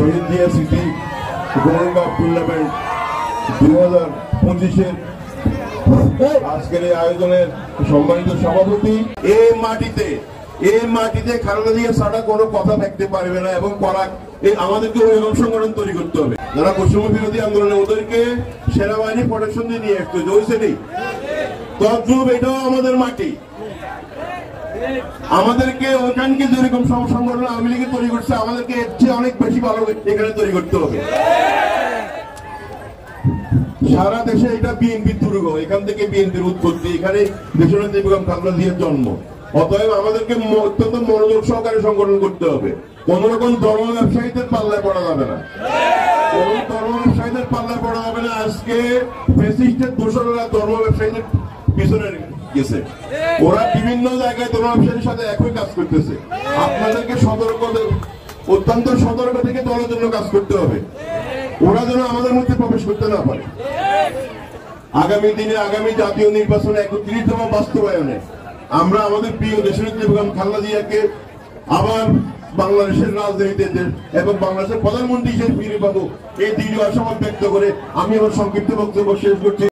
শহীদ জিয়া স্মৃতি গৌরব টুর্নামেন্ট 2025-এর আজকের এই আয়োজনের সম্মানিত সভাপতি। এই মাটিতে খালেদা জিয়া ছাড়া কোনো কথা থাকতে পারবে না এবং আমাদেরকে ওই সংগঠন তৈরি করতে হবে। যারা বৈষম্য বিরোধী আন্দোলনে ওদেরকে সেনাবাহিনী প্রোটেকশন দিয়ে নিয়ে আসতে হয়েছে। তদ্রুপ এটাও আমাদের মাটি, আমাদেরকে ওখানকে যেরকম সংগঠন আওয়ামী লীগে তৈরি করছে আমাদেরকে এর চেয়ে অনেক বেশি ভালো এখানে তৈরি করতে হবে। সারা দেশে এটা বিএনপির দুর্গ, এখান থেকে বিএনপির উৎপত্তি, এখানে দেশনেত্রী বেগম খালেদা জিয়ার জন্ম। অতএব আমাদেরকে অত্যন্ত মনোযোগ সহকারে সংগঠন করতে হবে। কোন রকম ধর্ম ব্যবসায়ীদের পাল্লায় পড়া যাবে না, কোন ধর্ম ব্যবসায়ীদের পাল্লায় পড়া যাবে না। আজকে ফ্যাসিস্টের দোসররা ধর্ম ব্যবসায়ীদের পিছনে গেছে, ওরা বিভিন্ন জায়গায় ধর্ম ব্যবসায়ীর সাথে একই কাজ করতেছে। আপনাদেরকে অত্যন্ত সতর্ক থেকে দলের জন্য কাজ করতে হবে, ওরা যেন আমাদের মধ্যে প্রবেশ করতে না পারে। আগামী দিনে আগামী জাতীয় নির্বাচনে 31তম বাস্তবায়নে আমরা আমাদের প্রিয় দেশনেত্রী বেগম খালেদা জিয়াকে আবার বাংলাদেশের রাজনীতিতে এবং বাংলাদেশের প্রধানমন্ত্রী হিসেবে ফিরে পাবো, এই দৃঢ় আশাবাদ ব্যক্ত করে আমি আমার সংক্ষিপ্ত বক্তব্য শেষ করছি।